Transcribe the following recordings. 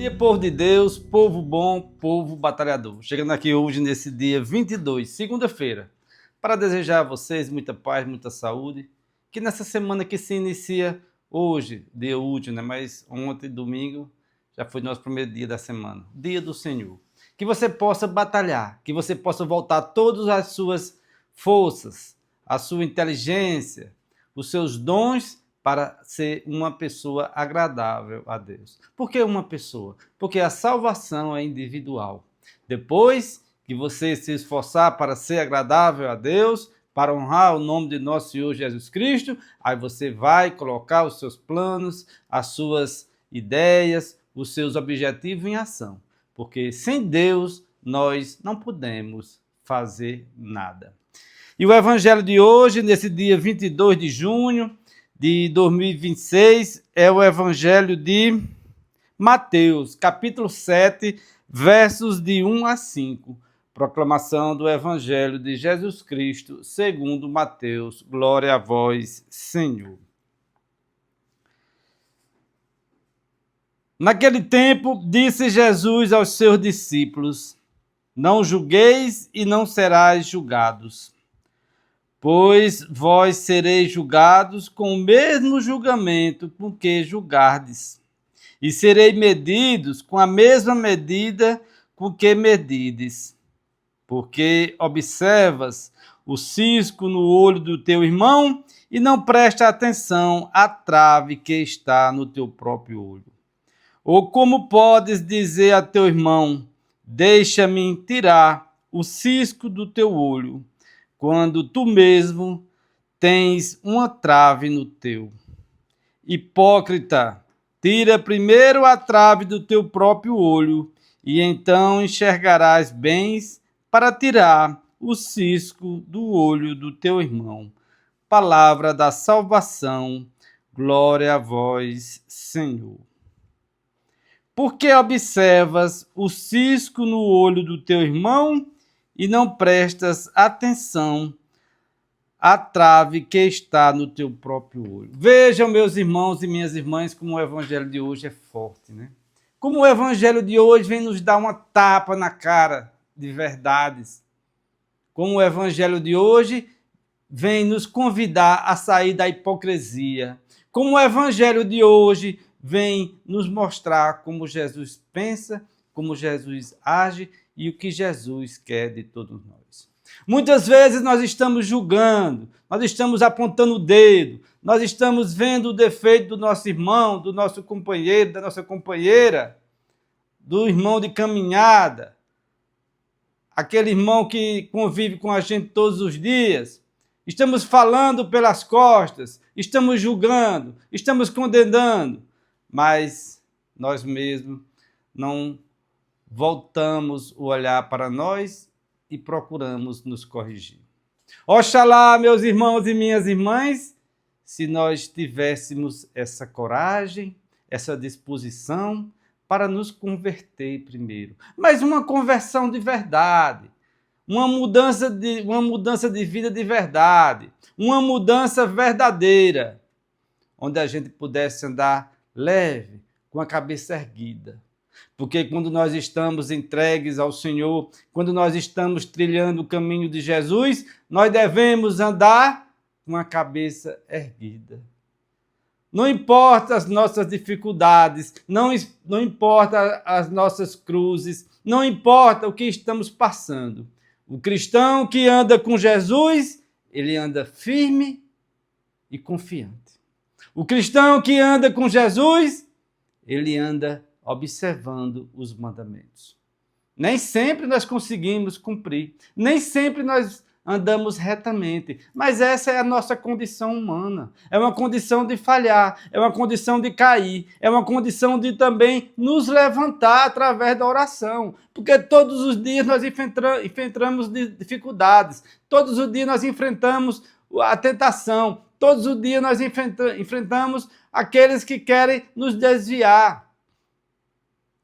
Dia, povo de Deus, povo bom, povo batalhador. Chegando aqui hoje, nesse dia 22, segunda-feira, para desejar a vocês muita paz, muita saúde. Que nessa semana que se inicia hoje, dia útil, né? Mas ontem, domingo, já foi nosso primeiro dia da semana, dia do Senhor. Que você possa batalhar, que você possa voltar todas as suas forças, a sua inteligência, os seus dons para ser uma pessoa agradável a Deus. Por que uma pessoa? Porque a salvação é individual. Depois que você se esforçar para ser agradável a Deus, para honrar o nome de nosso Senhor Jesus Cristo, aí você vai colocar os seus planos, as suas ideias, os seus objetivos em ação. Porque sem Deus nós não podemos fazer nada. E o evangelho de hoje, nesse dia 22 de junho de 2026, é o evangelho de Mateus, capítulo 7, versos de 1 a 5. Proclamação do evangelho de Jesus Cristo, segundo Mateus. Glória a vós, Senhor. Naquele tempo, disse Jesus aos seus discípulos: Não julgueis e não serais julgados, pois vós sereis julgados com o mesmo julgamento com que julgardes, e sereis medidos com a mesma medida com que medides. Porque observas o cisco no olho do teu irmão e não presta atenção à trave que está no teu próprio olho. Ou como podes dizer a teu irmão: deixa-me tirar o cisco do teu olho, quando tu mesmo tens uma trave no teu? Hipócrita, tira primeiro a trave do teu próprio olho, e então enxergarás bens para tirar o cisco do olho do teu irmão. Palavra da salvação, glória a vós, Senhor. Porque observas o cisco no olho do teu irmão e não prestas atenção à trave que está no teu próprio olho? Vejam, meus irmãos e minhas irmãs, como o evangelho de hoje é forte, né? Como o evangelho de hoje vem nos dar uma tapa na cara de verdades. Como o evangelho de hoje vem nos convidar a sair da hipocrisia. Como o evangelho de hoje vem nos mostrar como Jesus pensa, como Jesus age e o que Jesus quer de todos nós. Muitas vezes nós estamos julgando, nós estamos apontando o dedo, nós estamos vendo o defeito do nosso irmão, do nosso companheiro, da nossa companheira, do irmão de caminhada, aquele irmão que convive com a gente todos os dias. Estamos falando pelas costas, estamos julgando, estamos condenando, mas nós mesmos não voltamos o olhar para nós e procuramos nos corrigir. Oxalá, meus irmãos e minhas irmãs, se nós tivéssemos essa coragem, essa disposição para nos converter primeiro. Mas uma conversão de verdade, uma mudança de vida de verdade, uma mudança verdadeira, onde a gente pudesse andar leve, com a cabeça erguida. Porque quando nós estamos entregues ao Senhor, quando nós estamos trilhando o caminho de Jesus, nós devemos andar com a cabeça erguida. Não importa as nossas dificuldades, não importa as nossas cruzes, não importa o que estamos passando. O cristão que anda com Jesus, ele anda firme e confiante. O cristão que anda com Jesus, ele anda observando os mandamentos. Nem sempre nós conseguimos cumprir, nem sempre nós andamos retamente, mas essa é a nossa condição humana. É uma condição de falhar, é uma condição de cair, é uma condição de também nos levantar através da oração, porque todos os dias nós enfrentamos dificuldades, todos os dias nós enfrentamos a tentação, todos os dias nós enfrentamos aqueles que querem nos desviar.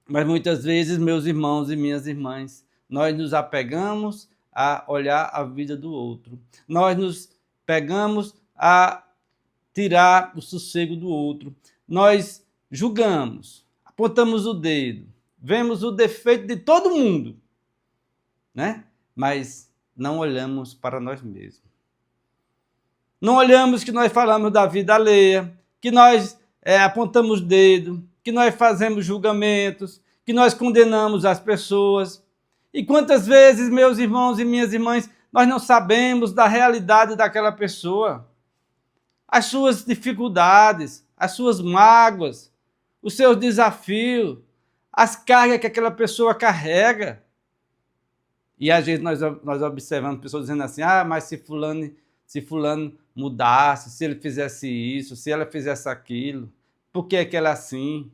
Mas muitas vezes, meus irmãos e minhas irmãs, nós nos apegamos a olhar a vida do outro. Nós nos pegamos a tirar o sossego do outro. Nós julgamos, apontamos o dedo, vemos o defeito de todo mundo, né? Mas não olhamos para nós mesmos. Não olhamos que nós falamos da vida alheia, que nós apontamos dedo, que nós fazemos julgamentos, que nós condenamos as pessoas. E quantas vezes, meus irmãos e minhas irmãs, nós não sabemos da realidade daquela pessoa, as suas dificuldades, as suas mágoas, os seus desafios, as cargas que aquela pessoa carrega. E às vezes nós observamos pessoas dizendo assim, mas se fulano mudasse, se ele fizesse isso, se ela fizesse aquilo, por que é que ela é assim?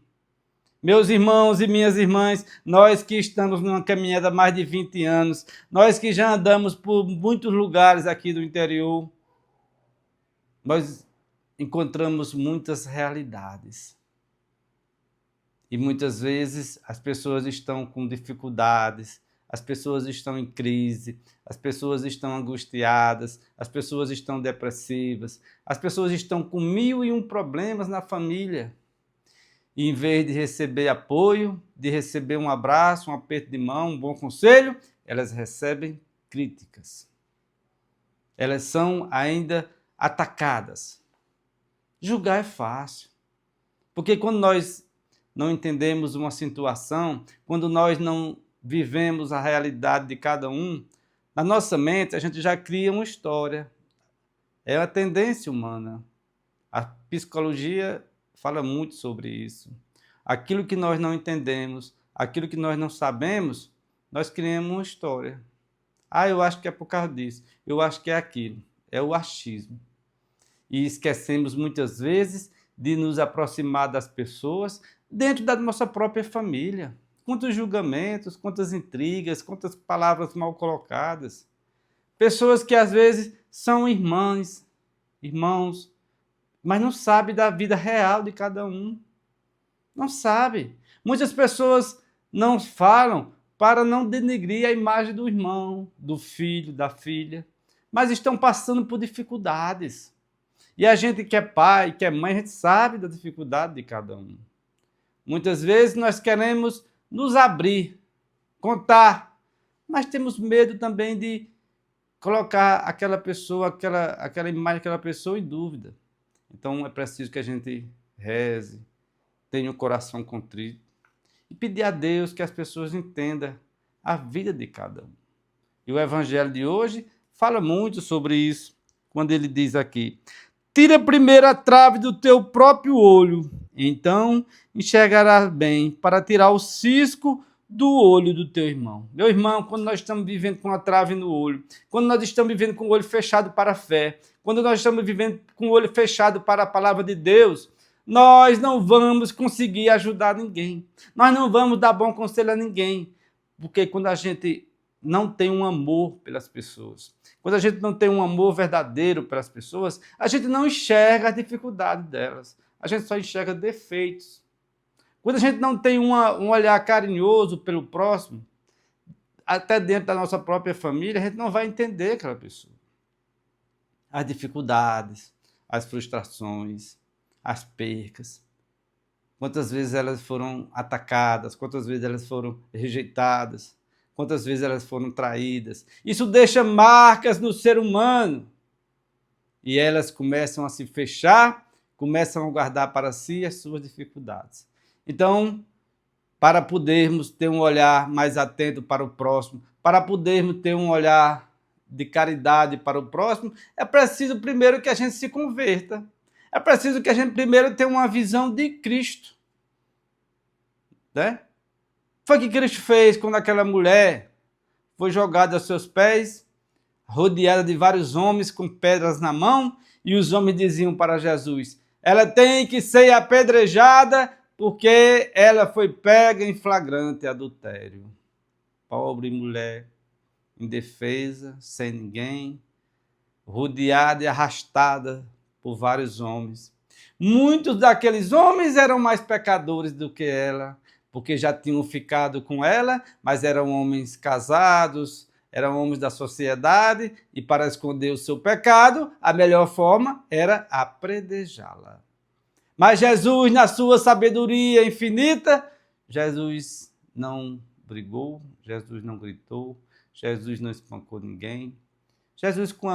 Meus irmãos e minhas irmãs, nós que estamos numa caminhada há mais de 20 anos, nós que já andamos por muitos lugares aqui do interior, nós encontramos muitas realidades. E muitas vezes as pessoas estão com dificuldades, as pessoas estão em crise, as pessoas estão angustiadas, as pessoas estão depressivas, as pessoas estão com 1001 problemas na família. E em vez de receber apoio, de receber um abraço, um aperto de mão, um bom conselho, elas recebem críticas. Elas são ainda atacadas. Julgar é fácil. Porque quando nós não entendemos uma situação, quando nós não vivemos a realidade de cada um, na nossa mente a gente já cria uma história. É uma tendência humana. A psicologia fala muito sobre isso. Aquilo que nós não entendemos, aquilo que nós não sabemos, nós criamos uma história. Eu acho que é por causa disso. Eu acho que é aquilo. É o achismo. E esquecemos muitas vezes de nos aproximar das pessoas dentro da nossa própria família. Quantos julgamentos, quantas intrigas, quantas palavras mal colocadas. Pessoas que às vezes são irmãos, mas não sabe da vida real de cada um. Não sabe. Muitas pessoas não falam para não denegrir a imagem do irmão, do filho, da filha, mas estão passando por dificuldades. E a gente que é pai, que é mãe, a gente sabe da dificuldade de cada um. Muitas vezes nós queremos nos abrir, contar, mas temos medo também de colocar aquela pessoa, aquela imagem daquela pessoa em dúvida. Então é preciso que a gente reze, tenha o coração contrito e pedir a Deus que as pessoas entendam a vida de cada um. E o Evangelho de hoje fala muito sobre isso, quando ele diz aqui: tira primeiro a trave do teu próprio olho, então enxergarás bem para tirar o cisco do olho do teu irmão. Meu irmão, quando nós estamos vivendo com a trave no olho, quando nós estamos vivendo com o olho fechado para a fé, quando nós estamos vivendo com o olho fechado para a palavra de Deus, nós não vamos conseguir ajudar ninguém. Nós não vamos dar bom conselho a ninguém. Porque quando a gente não tem um amor pelas pessoas, quando a gente não tem um amor verdadeiro pelas pessoas, a gente não enxerga as dificuldades delas. A gente só enxerga defeitos. Quando a gente não tem um olhar carinhoso pelo próximo, até dentro da nossa própria família, a gente não vai entender aquela pessoa. As dificuldades, as frustrações, as percas. Quantas vezes elas foram atacadas, quantas vezes elas foram rejeitadas, quantas vezes elas foram traídas. Isso deixa marcas no ser humano. E elas começam a se fechar, começam a guardar para si as suas dificuldades. Então, para podermos ter um olhar mais atento para o próximo, para podermos ter um olhar de caridade para o próximo, é preciso primeiro que a gente se converta. É preciso que a gente primeiro tenha uma visão de Cristo. Né? Foi o que Cristo fez quando aquela mulher foi jogada aos seus pés, rodeada de vários homens com pedras na mão, e os homens diziam para Jesus: ela tem que ser apedrejada porque ela foi pega em flagrante adultério. Pobre mulher, indefesa, sem ninguém, rodeada e arrastada por vários homens. Muitos daqueles homens eram mais pecadores do que ela, porque já tinham ficado com ela, mas eram homens casados, eram homens da sociedade, e para esconder o seu pecado, a melhor forma era apedrejá-la. Mas Jesus, na sua sabedoria infinita, Jesus não brigou, Jesus não gritou, Jesus não espancou ninguém. Jesus, com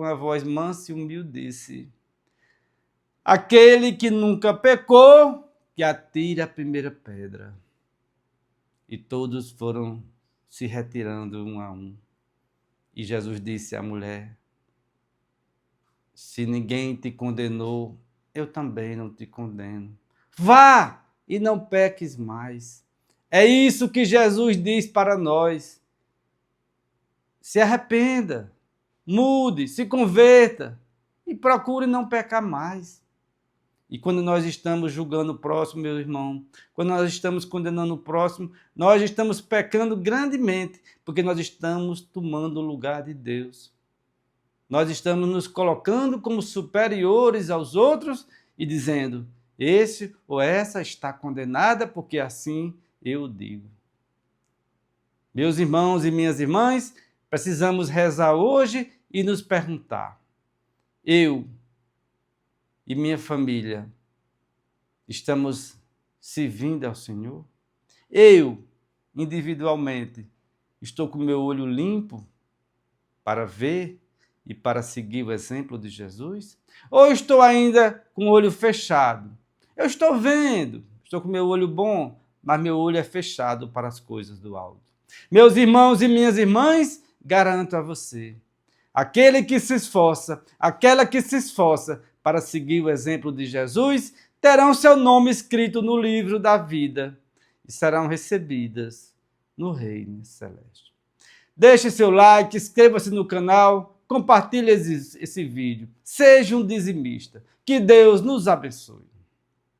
a voz mansa e humilde, disse: aquele que nunca pecou, que atire a primeira pedra. E todos foram se retirando um a um. E Jesus disse à mulher: se ninguém te condenou, eu também não te condeno. Vá e não peques mais. É isso que Jesus diz para nós. Se arrependa, mude, se converta e procure não pecar mais. E quando nós estamos julgando o próximo, meu irmão, quando nós estamos condenando o próximo, nós estamos pecando grandemente, porque nós estamos tomando o lugar de Deus. Nós estamos nos colocando como superiores aos outros e dizendo: esse ou essa está condenada porque assim eu digo. Meus irmãos e minhas irmãs, precisamos rezar hoje e nos perguntar: eu e minha família estamos servindo ao Senhor? Eu, individualmente, estou com meu olho limpo para ver e para seguir o exemplo de Jesus? Ou estou ainda com o olho fechado? Eu estou vendo, estou com meu olho bom, mas meu olho é fechado para as coisas do alto. Meus irmãos e minhas irmãs, garanto a você, aquele que se esforça, aquela que se esforça para seguir o exemplo de Jesus, terão seu nome escrito no livro da vida e serão recebidas no reino celeste. Deixe seu like, inscreva-se no canal, compartilhe esse vídeo. Seja um dizimista. Que Deus nos abençoe.